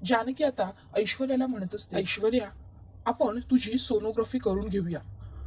जानकी आता ऐश्वर्याला म्हणत असते, ऐश्वर्या आपण तुझी सोनोग्राफी करून घेऊया.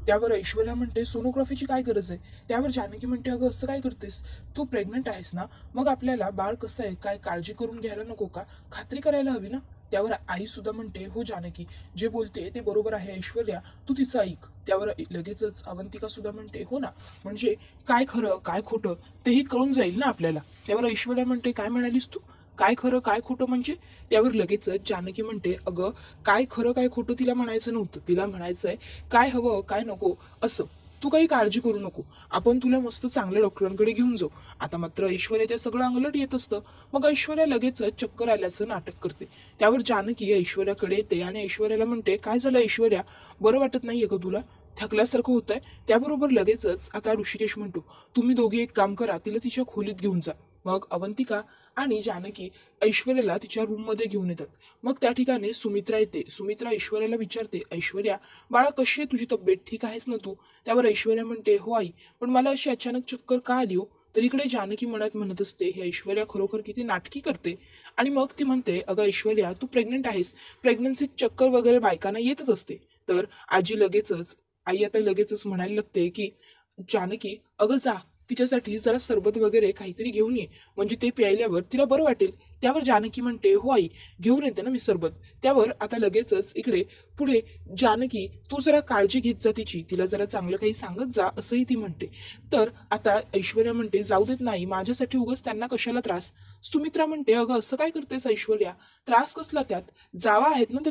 त्यावर ऐश्वर्या म्हणते, सोनोग्राफीची काय गरज आहे? त्यावर जानकी म्हणते, अगं असं काय करतेस? तू प्रेग्नंट आहेस ना, मग आपल्याला बाळ कसं आहे काय काळजी करून घ्यायला नको का? खात्री करायला हवी ना. त्यावर आई सुद्धा म्हणते, हो जानकी, जे बोलते ते बरोबर आहे ऐश्वर्या, तू तिचं ऐक. त्यावर लगेचच अवंतिका सुद्धा म्हणते, हो ना, म्हणजे काय खरं काय खोटं तेही कळून जाईल ना आपल्याला. त्यावर ऐश्वर्या म्हणते, काय म्हणालीस तू? काय खरं काय खोटं म्हणजे? त्यावर लगेचच जानकी म्हणते, अगं काय खरं काय खोटं तिला म्हणायचं नव्हतं, तिला म्हणायचंय काय हवं काय नको असं. तू काही काळजी करू नको, आपण तुला मस्त चांगल्या डॉक्टरांकडे घेऊन जाऊ. आता मात्र ऐश्वर्याच्या सगळं अंगलट येत असतं. मग ऐश्वर्या लगेचच चक्कर आल्याचं नाटक करते. त्यावर जानकी ऐश्वर्याकडे येते आणि ऐश्वर्याला म्हणते, काय झालं ऐश्वर्या, बरं वाटत नाहीये का तुला? थकल्यासारखं होत आहे. त्याबरोबर लगेचच आता ऋषिकेश म्हणतो, तुम्ही दोघे एक काम करा, तिला तिच्या खोलीत घेऊन जा. मग अवंतिका आणि जानकी ऐश्वर्याला तिच्या रूम मध्ये घेऊन येतात. मग त्या ठिकाणी सुमित्रा येते. सुमित्रा ऐश्वर्याला विचारते, ऐश्वर्या बाळा कशी आहे तुझी तब्येत, ठीक आहेस ना तू? त्यावर ऐश्वर्या म्हणते, हो आई, पण मला अशी अचानक चक्कर का आली हो? तर इकडे जानकी मनात म्हणत असते, ही ऐश्वर्या खरोखर किती नाटकी करते. आणि मग ती म्हणते, अगं ऐश्वर्या तू प्रेग्नंट आहेस, प्रेग्नन्सीत चक्कर वगैरे बायकांना येतच असते. तर आजी लगेचच आई आता लगेचच म्हणायला लागते की, जानकी अगं जा, तिच्यासाठी जरा सरबत वगैरे काहीतरी घेऊन ये, म्हणजे ते प्यायल्यावर तिला बरं वाटेल. त्यावर जानकी म्हणते, हो आई, घेऊन येते ना मी सरबत. त्यावर आता लगेचच इकडे पुढे जानकी, तू जरा काळजी घेत जा तिची, तिला जरा चांगलं काही सांगत जा असंही ती म्हणते. तर आता ऐश्वर्या म्हणते, जाऊ देत नाही, माझ्यासाठी उगाच त्यांना कशाला त्रास. सुमित्रा म्हणते, अगं असं काय करतेस ऐश्वर्या, त्रास कसला त्यात, जावा आहेत ना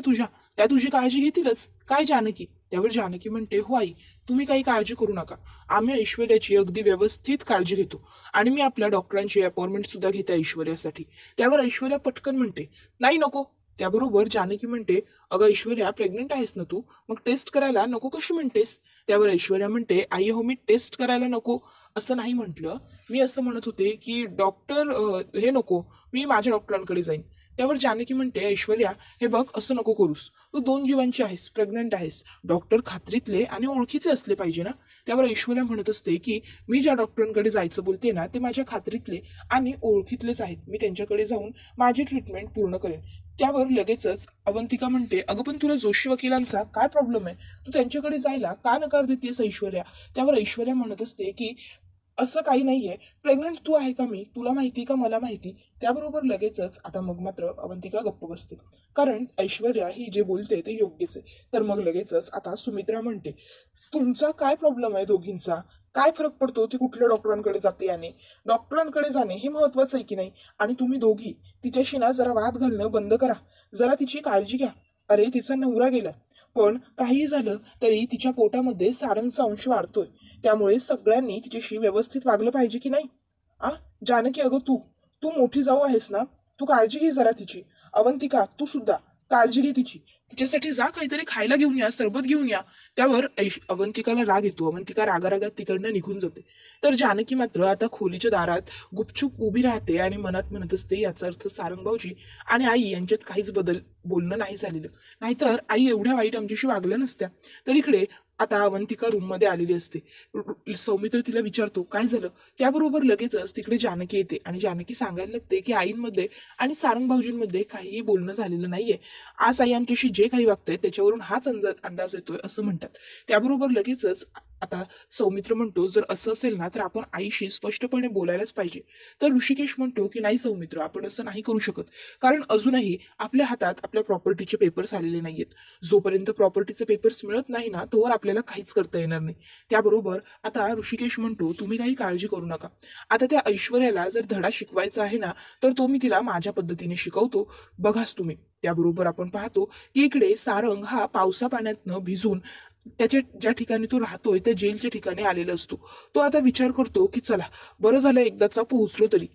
त्या तुझी काळजी घेतीलच काय जानकी. त्यावर जानकी म्हणते, हो आई, तुम्ही काही काळजी करू नका, आम्ही ऐश्वर्याची अगदी व्यवस्थित काळजी घेतो आणि मी आपल्या डॉक्टरांची अपॉइंटमेंट सुद्धा घेते ऐश्वर्यासाठी. त्यावर ऐश्वर्या पटकन म्हणते, नाही नको. त्याबरोबर जानकी म्हणते, अगं ऐश्वर्या प्रेग्नंट आहेस ना तू, मग टेस्ट करायला नको कशी म्हणतेस? त्यावर ऐश्वर्या म्हणते, आई हो, मी टेस्ट करायला नको असं नाही म्हटलं, मी असं म्हणत होते की डॉक्टर हे नको, मी माझ्या डॉक्टरांकडे जाईन. त्यावर जानकी म्हणते, ऐश्वर्या हे बघ असं नको करूस, तू दोन जीवांची आहेस, प्रेग्नंट आहेस, डॉक्टर खात्रीतले आणि ओळखीचे असले पाहिजे ना. त्यावर ऐश्वर्या म्हणत असते की, मी ज्या डॉक्टरांकडे जायचं बोलते ना ते माझ्या खात्रीतले आणि ओळखीतलेच आहेत, मी त्यांच्याकडे जाऊन माझी ट्रीटमेंट पूर्ण करेन. त्यावर लगेचच अवंतिका म्हणते, अगं पण तुला जोशी वकिलांचा काय प्रॉब्लेम आहे, तू त्यांच्याकडे जायला का नकार देतेस ऐश्वर्या? त्यावर ऐश्वर्या म्हणत असते की, असं काही नाहीये, प्रेग्नंट तू आहे का मी, तुला माहिती का मला माहिती. त्याबरोबर लगेचच आता मग मात्र अवंतिका गप्प बसते, कारण ऐश्वर्या ही जे बोलते ते योग्यच आहे. तर मग लगेचच आता सुमित्रा म्हणते, तुमचा काय प्रॉब्लेम आहे दोघींचा, काय फरक पडतो ती कुठल्या डॉक्टरांकडे जाते आणि डॉक्टरांकडे जाणे हे महत्वाचं आहे की नाही? आणि तुम्ही दोघी तिच्याशी ना जरा वाद घालणं बंद करा, जरा तिची काळजी घ्या. अरे तिचा नवरा गेला, पण काहीही झालं तरी तिच्या पोटामध्ये सारंगचा अंश वाढतोय, त्यामुळे सगळ्यांनी तिच्याशी व्यवस्थित वागलं पाहिजे की नाही? आ जानकी, अगं तू तू मोठी जाऊ आहेस ना, तू काळजी घे जरा तिची. अवंतिका तू सुद्धा काळजी घे तिची, तिच्यासाठी जा काहीतरी खायला घेऊन या, सरबत घेऊन या. त्यावर अवंतिकाला राग येतो, अवंतिका रागारागात तिकडनं निघून जाते. तर जानकी मात्र आता खोलीच्या दारात गुपचूप उभी राहते आणि मनात म्हणत असते, याचा अर्थ सारंग भाऊजी आणि आई यांच्यात काहीच बदल बोलणं नाही झालेलं, नाहीतर आई एवढ्या वाईट आमच्याशी वागल्या नसत्या. तर इकडे आता अवंतिका रूम मध्ये आलेली असते. सौमित्र तिला विचारतो, काय झालं? त्याबरोबर लगेचच तिकडे जानकी येते आणि जानकी सांगायला लागते की, आईंमध्ये आणि सारंग भाऊजींमध्ये काहीही बोलणं झालेलं नाहीये, आज आई आमच्याशी जे काही वागतंय त्याच्यावरून हाच अंदाज येतोय असं म्हणतात. त्याबरोबर लगेचच आता सौमित्र म्हणतो, जर असं असेल ना तर आपण आईशी स्पष्टपणे बोलायलाच पाहिजे. तर ऋषिकेश म्हणतो की, नाही सौमित्र, आपण असं नाही करू शकत, कारण अजूनही आपल्या हातात आपल्या प्रॉपर्टीचे पेपर्स आलेले नाहीयेत. जोपर्यंत प्रॉपर्टीचे पेपर्स मिळत नाही ना तोवर आपल्याला काहीच करता येणार नाही. त्याबरोबर आता ऋषिकेश म्हणतो, तुम्ही काही काळजी करू नका, आता त्या ऐश्वर्याला जर धडा शिकवायचा आहे ना तर तो मी तिला माझ्या पद्धतीने शिकवतो, बघाच तुम्ही. त्याबरोबर आपण पाहतो की इकडे सारंग हा पावसा पाण्यातनं भिजून त्याच्या ज्या ठिकाणी तो राहतोय त्या जेलच्या ठिकाणी आलेला असतो. तो आता विचार करतो की, चला बरं झालं एकदाचा पोहोचलो तरी,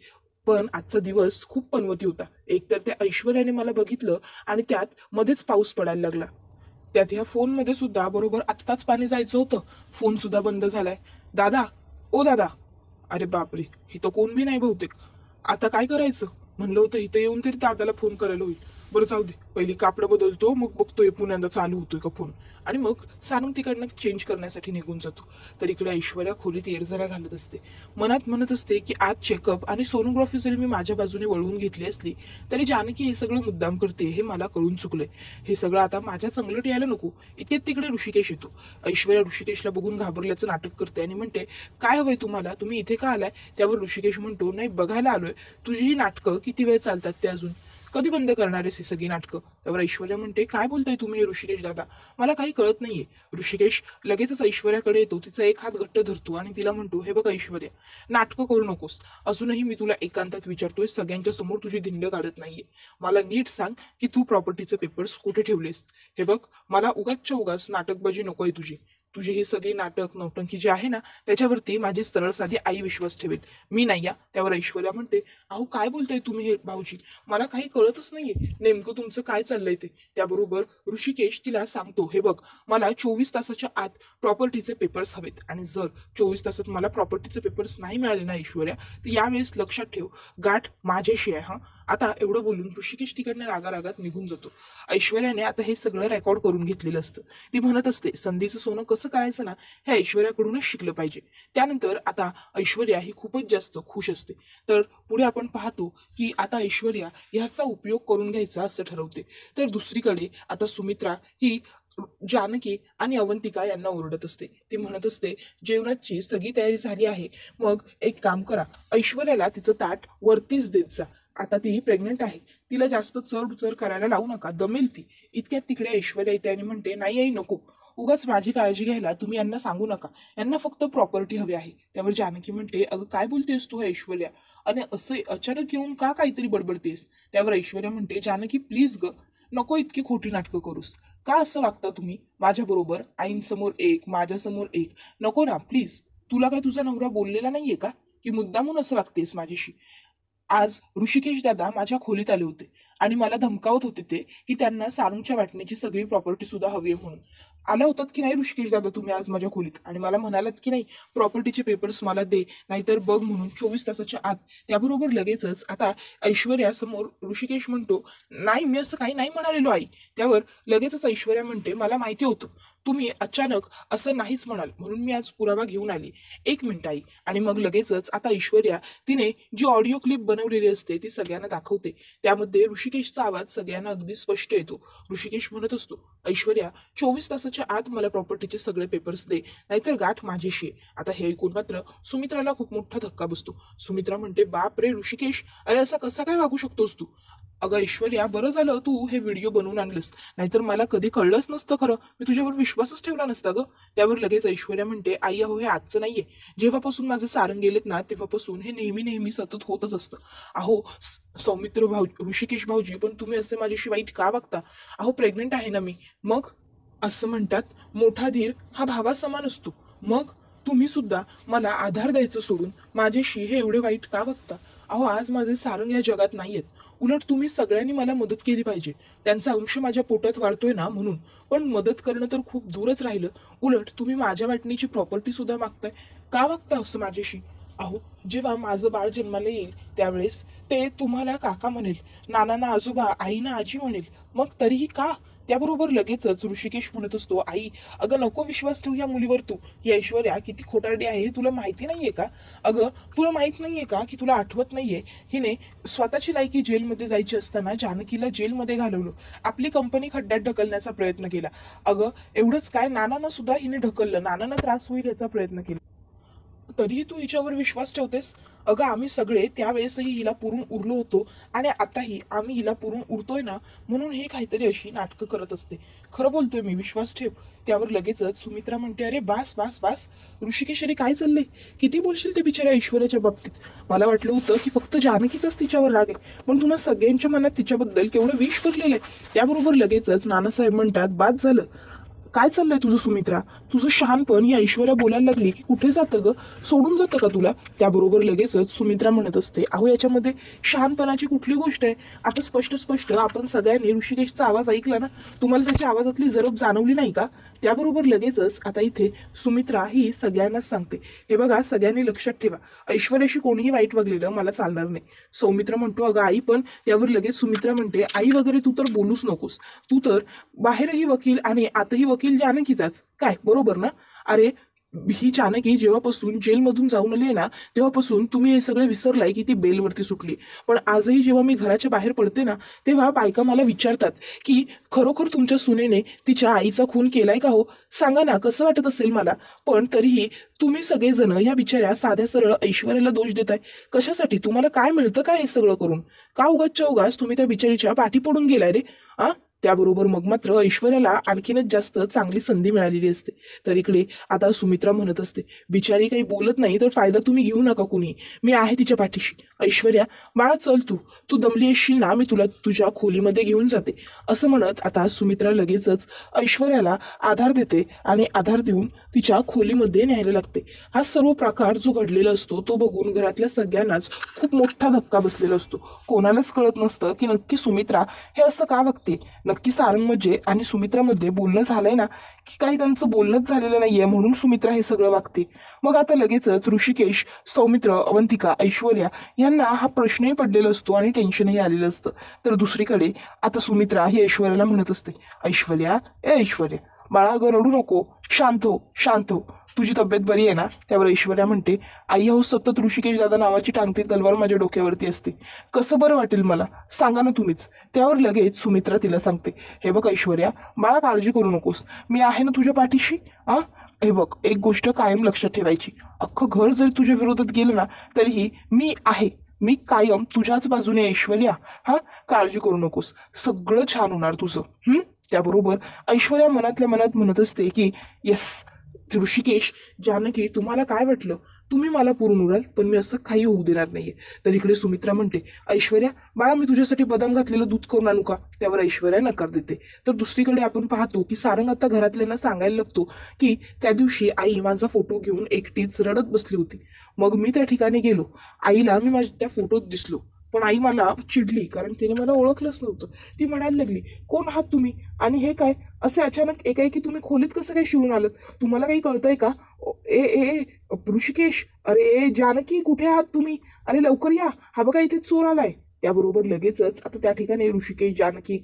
पण आजचा दिवस खूप पनवती होता. एकतर त्या ऐश्वर्याने मला बघितलं आणि त्यात मध्येच पाऊस पडायला लागला, त्यात ह्या फोनमध्ये सुद्धा बरोबर आत्ताच पाणी जायचं होतं, फोन सुद्धा बंद झालाय. दादा, ओ दादा, अरे बापरे, इथं कोण बी नाही बहुतेक, आता काय करायचं? म्हणलं होतं इथं येऊन तरी दादाला फोन करायला होईल. बरं जाऊ दे, पहिली कापडं बदलतो, मग बघतोय पुण्यांदा चालू होतोय का फोन. आणि मग सारंग तिकडनं चेंज करण्यासाठी निघून जातो. तर इकडे ऐश्वर्या खोलीत येरझाऱ्या घालत असते. मनात म्हणत असते की आज चेकअप आणि सोनोग्राफी जरी मी माझ्या बाजूने वळवून घेतली असली तरी जानकी हे सगळं मुद्दाम करते हे मला कळून चुकलंय. हे सगळं आता माझ्या चंगलट यायला नको. इतक्यात तिकडे ऋषिकेश येतो. ऐश्वर्या ऋषिकेशला बघून घाबरल्याचं नाटक करते आणि म्हणते, काय हवंय तुम्हाला, तुम्ही इथे का आलाय? त्यावर ऋषिकेश म्हणतो, नाही बघायला आलोय तुझी ही नाटकं किती वेळ चालतात ते, अजून कधी बंद करणार आहेस ही सगळी नाटकं? त्यावर ऐश्वर्या म्हणते, काय बोलताय तुम्ही ऋषिकेश दादा, मला काही कळत नाहीये. ऋषिकेश लगेचच ऐश्वर्याकडे येतो, तिचा एक हात घट्ट धरतो आणि तिला म्हणतो, हे बघ ऐश्वर्या, नाटकं करू नकोस. अजूनही मी तुला एकांतात विचारतोय, सगळ्यांच्या समोर तुझी धिंड काढत नाहीये. मला नीट सांग की तू प्रॉपर्टीचे पेपर्स कुठे ठेवलेस? हे बघ, मला उगाचच्या उगाच नाटकबाजी नकोय तुझी. तुझी ही सगळी नाटक नौटंकी जी आहे ना, त्याच्यावरती माझी सरळ साधी आई विश्वास ठेवेल, मी नाही या. त्यावर ऐश्वर्या म्हणते, अहो काय बोलताय तुम्ही हे भाऊजी, मला काही कळतच नाहीये नेमकं तुमचं काय चाललंय ते. त्याबरोबर ऋषिकेश तिला सांगतो, हे बघ, मला 24 तासाच्या आत प्रॉपर्टीचे पेपर्स हवेत आणि जर 24 तासात मला प्रॉपर्टीचे पेपर्स नाही मिळाले ना ऐश्वर्या, तर यावेळेस लक्षात ठेव, गाठ माझ्याशी आहे. हा, आता एवढं बोलून ऋषिकेश तिकडनं रागारागात निघून जातो. ऐश्वर्याने आता हे सगळं रेकॉर्ड करून घेतलेलं असतं. ती म्हणत असते, संधीचं सोनं कसं करायचं ना, हे ऐश्वर्याकडूनच शिकलं पाहिजे. त्यानंतर आता ऐश्वर्या ही खूपच जास्त खुश असते. तर पुढे आपण पाहतो की आता ऐश्वर्या ह्याचा उपयोग करून घ्यायचा असं ठरवते. तर दुसरीकडे आता सुमित्रा ही जानकी आणि अवंतिका यांना ओरडत असते. ती म्हणत असते, जेवणाची सगळी तयारी झाली आहे, मग एक काम करा, ऐश्वर्याला तिचं ताट वरतीच देत जा. आता ती प्रेग्नेंट आहे, तिला जास्त चढ उचर करायला लावू नका, दमेल ती. इतक्यात तिकडे ऐश्वर्या येते आणि म्हणते, नाही आई नको, उगाच माझी काळजी घ्यायला तुम्ही यांना सांगू नका, यांना फक्त प्रॉपर्टी हवी आहे. त्यावर जानकी म्हणते, अगं काय बोलतेस तू ऐश्वर्या, आणि असं अचानक येऊन का काहीतरी बडबडतेस? त्यावर ऐश्वर्या म्हणते, जानकी प्लीज ग, नको इतकी खोटी नाटकं करूस. का असं वागता तुम्ही माझ्या बरोबर? आईंसमोर एक, माझ्यासमोर एक, नको ना प्लीज. तुला काय तुझा नवरा बोललेला नाहीये का की मुद्दामून असं वागतेस माझ्याशी? आज ऋषिकेश दादा माझ्या खोलीत आले होते आणि मला धमकावत होते ते की त्यांना सारंगच्या वाटणीची सगळी प्रॉपर्टी सुद्धा हवी आहे म्हणून. आला होतात की नाही ऋषिकेश दादा तुम्ही आज माझ्या खोलीत, आणि मला म्हणालात की नाही प्रॉपर्टीचे पेपर्स मला दे, नाहीतर बघ म्हणून 24 तासाच्या आत. त्याबरोबर लगेचच आता ऐश्वर्या समोर ऋषिकेश म्हणतो, नाही मी असं काही नाही म्हणालेलो आई. त्यावर लगेचच ऐश्वर्या म्हणते, मला माहिती होतं तुम्ही अचानक असं नाहीच म्हणाल, म्हणून मी आज पुरावा घेऊन आली. एक मिनिट आई. आणि मग लगेचच आता ऐश्वर्या तिने जी ऑडिओ क्लिप बनवलेली असते ती सगळ्यांना दाखवते. त्यामध्ये ऋषिकेशचा आवाज सगळ्यांना अगदी स्पष्ट येतो. ऋषिकेश म्हणत असतो, ऐश्वर्या 24 तासाच्या आत मला प्रॉपर्टीचे सगळे पेपर्स दे, नाहीतर गाठ माझ्याशी आहे. आता हे ऐकून मात्र सुमित्राला खूप मोठा धक्का बसतो. सुमित्रा म्हणते, बाप रे ऋषिकेश, अरे असा कसा काय वागू शकतोस तू? अगं ऐश्वर्या, बरं झालं तू हे व्हिडिओ बनवून आणलंस, नाहीतर मला कधी कळलंच नसतं, खरं मी तुझ्यावर विश्वासच ठेवला नसता ग. त्यावर लगेच ऐश्वर्या म्हणते, आई अहो हे आजचं नाहीये, जेव्हापासून माझे सारंग गेलेत ना तेव्हापासून हे नेहमी नेहमी सतत होतच असतं. अहो सौमित्र भाऊ, ऋषिकेश भाऊजी, पण तुम्ही असे माझ्याशी वाईट का वागता? अहो प्रेग्नेंट आहे ना मी. मग असं म्हणतात, मोठा धीर हा भावासमान असतो. मग तुम्ही सुद्धा मला आधार द्यायचं सोडून माझ्याशी हे एवढे वाईट का वागता? अहो आज माझे सारंग या जगात नाहीयेत. उलट तुम्ही सगळ्यांनी मला मदत केली पाहिजे, त्यांचा अंश माझ्या पोटात वाढतोय ना म्हणून. पण मदत करणं तर खूप दूरच राहिलं, उलट तुम्ही माझ्या वाटणीची प्रॉपर्टी सुद्धा मागताय. का वागता असं माझ्याशी? अहो जेव्हा माझं बाळ जन्माला येईल त्यावेळेस ते तुम्हाला काका म्हणेल, नानांना आजोबा, आईना आजी म्हणेल, मग तरीही का? त्याबरोबर लगेचच ऋषिकेश म्हणत असतो, आई अगं नको विश्वास ठेवू या मुलीवर तू, ही ऐश्वर्या किती खोटारडी आहे हे तुला माहिती नाहीये का? अगं तुला माहित नाहीये का की तुला आठवत नाहीये, हिने स्वतःची लायकी जेलमध्ये जायची असताना जानकीला जेलमध्ये घालवलं, आपली कंपनी खड्ड्यात ढकलण्याचा प्रयत्न केला. अगं एवढंच काय, नानांना सुद्धा हिने ढकललं, नानांना त्रास होईल याचा प्रयत्न केला, तरीही तू हिच्यावर विश्वास ठेवतेस? अगं आम्ही सगळे त्यावेळेसही हिला पुरून उरलो होतो आणि आताही आम्ही हिला पुरून उरतोय ना, म्हणून हे काहीतरी अशी नाटकं करत असते. खरं बोलतोय मी, विश्वास ठेव. त्यावर लगेचच सुमित्रा म्हणते, अरे बास बास बास ऋषिकेश, अरे काय चाललंय, किती बोलशील ते बिचाऱ्या ऐश्वर्याच्या बाबतीत? मला वाटलं होतं की फक्त जानकीचाच तिच्यावर राग आहे, पण तुम्हाला सगळ्यांच्या मनात तिच्याबद्दल केवढं विष भरलेलं आहे. त्याबरोबर लगेचच नानासाहेब म्हणतात, बाद झालं. काय चाललंय तुझं सुमित्रा? तुझं शहाणपण ही ऐश्वर्या बोलायला लागली की कुठे जातं ग, सोडून जातं का तुला? त्याबरोबर लगेचच सुमित्रा म्हणत असते, अहो याच्यामध्ये शहाणपणाची कुठली गोष्ट आहे? आता स्पष्ट स्पष्ट आपण सगळ्यांनी ऋषिकेशचा आवाज ऐकला ना, तुम्हाला त्याच्या आवाजातली जरब जाणवली नाही का? त्याबरोबर लगेचच आता इथे सुमित्रा ही सगळ्यांनाच सांगते, हे बघा सगळ्यांनी लक्षात ठेवा, ऐश्वर्याशी कोणीही वाईट वागलेलं मला चालणार नाही. सौमित्र म्हणतो, अगं आई पण. त्यावर लगेच सुमित्रा म्हणते, आई वगैरे तू तर बोलूच नकोस, तू तर बाहेरही वकील आणि आतही वकील वकील जानकीचाच काय, बरोबर ना? अरे ही जानकी जेव्हापासून जेलमधून जाऊन आली ना, तेव्हापासून तुम्ही हे सगळं विसरलाय की ती बेलवरती सुटली. पण आजही जेव्हा मी घराच्या बाहेर पडते ना, तेव्हा बायका मला विचारतात की खरोखर तुमच्या सुनेने तिच्या आईचा खून केलाय का हो? सांगा ना, कसं वाटत असेल मला. पण तरीही तुम्ही सगळेजण या बिचाऱ्या साध्या सरळ ऐश्वर्याला दोष देताय. कशासाठी? तुम्हाला काय मिळतं का हे सगळं करून? का उगाचच्या उगाच तुम्ही त्या बिचारीच्या पाठी पडून गेलाय रे? आ त्याबरोबर मग मात्र ऐश्वर्याला आणखीनच जास्त चांगली संधी मिळालेली असते. तर इकडे आता सुमित्रा म्हणत असते, बिचारी काही बोलत नाही तर फायदा तुम्ही घेऊ नका कुणी, मी आहे तिच्या पाठीशी. ऐश्वर्या, बाळा चल, तू तू दमली असशील ना, मी तुला तुझ्या खोलीमध्ये घेऊन जाते. असं म्हणत आता सुमित्रा लगेचच ऐश्वर्याला आधार देते आणि आधार देऊन तिच्या खोलीमध्ये न्यायला लागते. हा सर्व प्रकार जो घडलेला असतो तो बघून घरातल्या सगळ्यांनाच खूप मोठा धक्का बसलेला असतो. कोणालाच कळत नसतं की नक्की सुमित्रा हे असं का वागते. नक्की सारंगमध्ये आणि सुमित्रामध्ये बोलणं झालंय ना, की काही त्यांचं बोलणंच झालेलं नाहीये म्हणून सुमित्रा हे सगळं वागते. मग आता लगेचच ऋषिकेश, सौमित्र, अवंतिका, ऐश्वर्या यांना हा प्रश्नही पडलेला असतो आणि टेन्शनही आलेलं असतं. तर दुसरीकडे आता सुमित्रा ही ऐश्वर्याला म्हणत असते, ऐश्वर्या, ए ऐश्वर्या, बाळा अगं रडू नको, शांत हो, शांत हो. तुझी तब्येत बरी आहे ना? त्यावर ऐश्वर्या म्हणते, आई हो, सतत ऋषिकेश दादा नावाची टांगती तलवार माझ्या डोक्यावरती असते. कसं बरं वाटेल मला, सांगा ना तुम्हीच. त्यावर लगेच सुमित्रा तिला सांगते, हे बघ ऐश्वर्या, बाळा काळजी करू नकोस, मी आहे ना तुझ्या पाठीशी. आ हे बघ, एक गोष्ट कायम लक्षात ठेवायची, अख्खं घर जरी तुझ्या विरोधात गेलं ना, तरीही मी आहे, मी कायम तुझ्याच बाजूने ऐश्वर्या. हा, काळजी करू नकोस, सगळं छान होणार तुझं. त्याबरोबर ऐश्वर्या मनातल्या मनात म्हणत असते की येस ऋषिकेश, जानकी, तुम्हाला काय वाटलं तुम्ही मला पुरून उराल, पण मी असं काही होऊ देणार नाहीये. तर इकडे सुमित्रा म्हणते, ऐश्वर्या बाळा, मी तुझ्यासाठी बदाम घातलेलं दूध करून आणू का? त्यावर ऐश्वर्या नकार देते. तर दुसरीकडे आपण पाहतो की सारंग आता घरातल्यांना सांगायला लागतो की त्या दिवशी आई माझा फोटो घेऊन एकटीच रडत बसली होती. मग मी त्या ठिकाणी गेलो, आईला मी माझ्या त्या फोटोत दिसलो, पण आई मला चिडली कारण तिने मला ओळखलंच नव्हतं. ती म्हणायला लागली, कोण आहात तुम्ही आणि हे काय असे अचानक एकाएकी तुम्ही खोलीत कसं काय शिवून आलात? तुम्हाला काही कळतंय का? ए ए ए ऋषिकेश, अरे ए जानकी, कुठे आहात तुम्ही? अरे लवकर या, हा बघा इथे चोर आलाय. त्याबरोबर लगेचच आता त्या ठिकाणी ऋषिकेश, जानकी,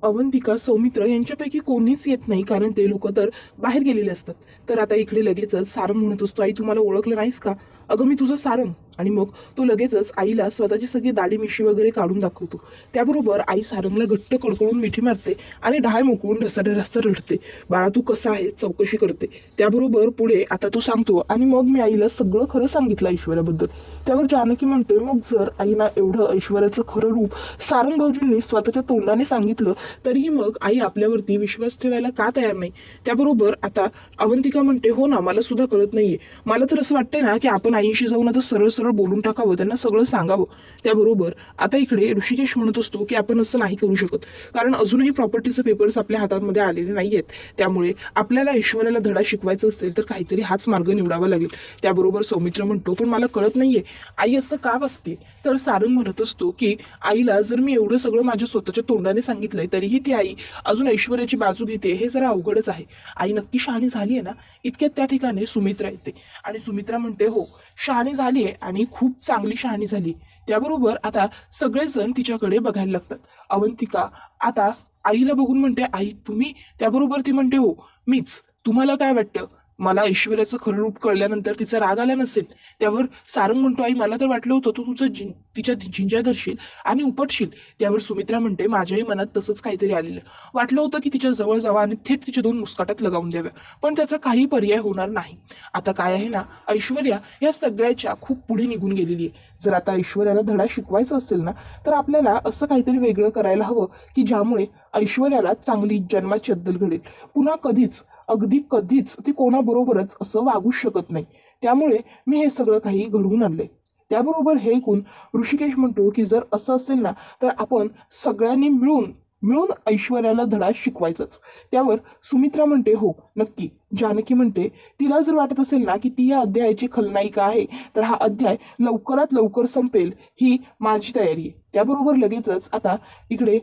अवंतिका, सौमित्र यांच्यापैकी कोणीच येत नाही कारण ते लोक तर बाहेर गेलेले असतात. तर आता इकडे लगेचच सारंग म्हणत असतो, आई तुम्हाला ओळखलं नाहीस का? अगं मी तुझं सारंग. आणि मग तो लगेचच आईला स्वतःची सगळी दाढी मिशी वगैरे काढून दाखवतो. त्याबरोबर आई सारंगला घट्ट कडकडून मिठी मारते आणि ढाय मोकळून रस्ता रडते. बाळा तू कसा आहे चौकशी करते. त्याबरोबर पुढे आता तो सांगतो, आणि मग मी आईला सगळं खरं सांगितलं ऐश्वर्याबद्दल. त्यावर जानकी म्हणते, मग जर आईना एवढं ऐश्वर्याचं खरं रूप सारंग भाऊजींनी स्वतःच्या तोंडाने सांगितलं, तरीही मग आई आपल्यावरती विश्वास ठेवायला का तयार नाही? त्याबरोबर आता अवंतिका म्हणते, हो ना, मला सुद्धा कळत नाहीये. मला तर असं वाटतंय ना की आपण आईशी जाऊन आता सरळ सरळ बोलून टाकावं, त्यांना सगळं सांगावं. त्याबरोबर आता इकडे ऋषिकेश म्हणत असतो की आपण असं नाही करू शकत, कारण अजूनही प्रॉपर्टीचे पेपर्स आपल्या हातामध्ये आलेले नाहीयेत. त्यामुळे आपल्याला ऐश्वर्याला धडा शिकवायचा असेल तर काहीतरी हाच मार्ग निवडावा लागेल. त्याबरोबर सौमित्र म्हणतो, पण मला कळत नाहीये आई असं का वागते? तर सारंग म्हणत असतो की आईला जर मी एवढं सगळं माझ्या स्वतःच्या तोंडाने सांगितलंय तरीही ती आई अजून ऐश्वर्याची बाजू घेते, हे जरा अवघडच आहे. आई नक्की शहाणी झाली आहे ना? इतक्यात त्या ठिकाणी सुमित्रा येते आणि सुमित्रा म्हणते, हो शहाणी झाली आहे आणि खूप चांगली शहाणी झाली. त्याबरोबर आता सगळेजण तिच्याकडे बघायला लागतात. अवंतिका आता आईला बघून म्हणते, आई तुम्ही? त्याबरोबर ती म्हणते, हो मीच. तुम्हाला काय वाटतं, मला ऐश्वर्याचं खरं रूप कळल्यानंतर तिचा राग आला नसेल? त्यावर सारंग म्हणतो, आई मला तर वाटलं होतं तू तुझं तिच्या झिंजा धरशील आणि उपटशील. त्यावर सुमित्रा म्हणते, माझ्याही मनात तसंच काहीतरी आलेलं. वाटलं होतं की तिच्या जवळ जावं आणि थेट तिच्या दोन मुस्काटात लगावून द्याव्या, पण त्याचा काही पर्याय होणार नाही. आता काय आहे ना, ऐश्वर्या या सगळ्याच्या खूप पुढे निघून गेलेली आहे. जर आता ऐश्वर्याला धडा शिकवायचा असेल ना, तर आपल्याला असं काहीतरी वेगळं करायला हवं की ज्यामुळे ऐश्वर्याला चांगली जन्माची अद्दल घडेल. पुन्हा कधीच, अगदी कधीच ती कोणाबरोबरच असं वागू शकत नाही. त्यामुळे मी हे सगळं काही घडवून आणलंय. त्याबरोबर हे ऐकून ऋषिकेश म्हणतो की जर असं असेल ना, तर आपण सगळ्यांनी मिळून मिळून ऐश्वर्याला धडा शिकवायचाच. त्यावर सुमित्रा म्हणते, हो नक्की. जानकी म्हणते, तिला जर वाटत असेल ना की ती या अध्यायाची खलनायिका आहे, तर हा अध्याय लवकरात लवकर संपेल ही माझी तयारी आहे. त्याबरोबर लगेचच आता इकडे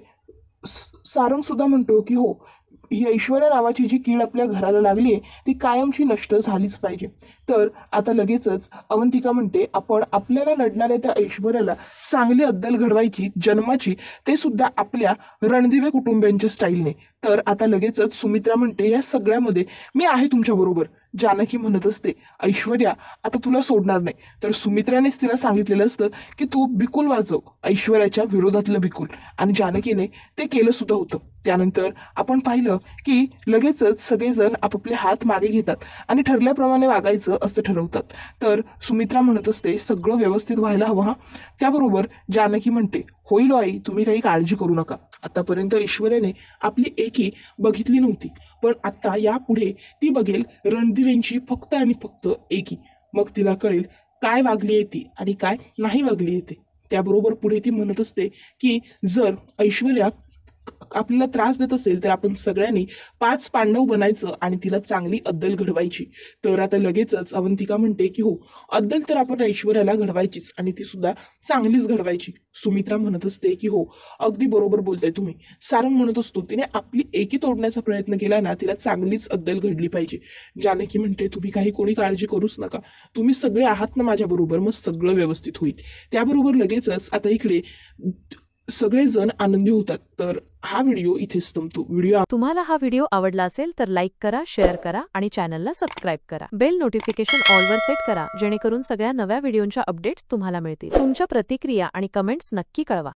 सारंग सुद्धा म्हणतो की हो, ही ऐश्वर्या नावाची जी कीड आपल्या घराला लागली आहे ती कायमची नष्ट झालीच पाहिजे. तर आता लगेचच अवंतिका म्हणते आपण आपल्याला नडणाऱ्या त्या ऐश्वर्याला चांगली अद्दल घडवायची जन्माची, ते सुद्धा आपल्या रणदिवे कुटुंबियांच्या स्टाईलने. तर आता लगेचच सुमित्रा म्हणते या सगळ्यामध्ये मी आहे तुमच्या बरोबर. जानकी म्हणत असते ऐश्वर्या आता तुला सोडणार नाही. तर सुमित्रानेच तिला सांगितलेलं असतं की तू बिकुल वाजव, ऐश्वर्याच्या विरोधातलं बिकुल, आणि जानकीने ते केलं सुद्धा होतं. त्यानंतर आपण पाहिलं की लगेचच सगळेजण आपापले हात मागे घेतात आणि ठरल्याप्रमाणे वागायचं असं ठरवतात. तर सुमित्रा म्हणत असते सगळं व्यवस्थित व्हायला हवं हा. त्याबरोबर जानकी म्हणते होईल हो आई, तुम्ही काही काळजी करू नका. आतापर्यंत ऐश्वर्याने आपली एकी बघितली नव्हती, पण आता यापुढे ती बघेल रणदिवेंची फक्त आणि फक्त एकी. मग तिला कळेल काय वागली आहे ती आणि काय नाही वागली आहे. त्याबरोबर पुढे ती म्हणत असते की जर ऐश्वर्या आपल्याला त्रास देत असेल तर आपण सगळ्यांनी 5 पांडव बनायचं आणि तिला चांगली अद्दल घडवायची. तर आता लगेचच अवंतिका म्हणते की हो, अद्दल तर आपण ऐश्वर्याला घडवायचीच आणि ती सुद्धा चांगलीच घडवायची. सुमित्रा म्हणत असते की हो, अगदी बरोबर बोलताय तुम्ही. सारंग म्हणत असतो तिने आपली एकी तोडण्याचा प्रयत्न केला ना, तिला चांगलीच अद्दल घडली पाहिजे. जानकी म्हणते तुम्ही काही कोणी काळजी करूच नका, तुम्ही सगळे आहात ना माझ्या बरोबर, मग सगळं व्यवस्थित होईल. त्याबरोबर लगेचच आता इकडे सगळेजण आनंदी होतात. तर हा व्हिडिओ इथेच संपतो. तुम्हाला हा व्हिडिओ आवडला असेल तर लाईक करा, शेअर करा आणि चॅनलला सबस्क्राईब करा. बेल नोटिफिकेशन ऑल वर सेट करा जेणेकरून सगळ्या नव्या व्हिडिओंच्या अपडेट्स तुम्हाला मिळतील. तुमच्या प्रतिक्रिया आणि कमेंट्स नक्की कळवा.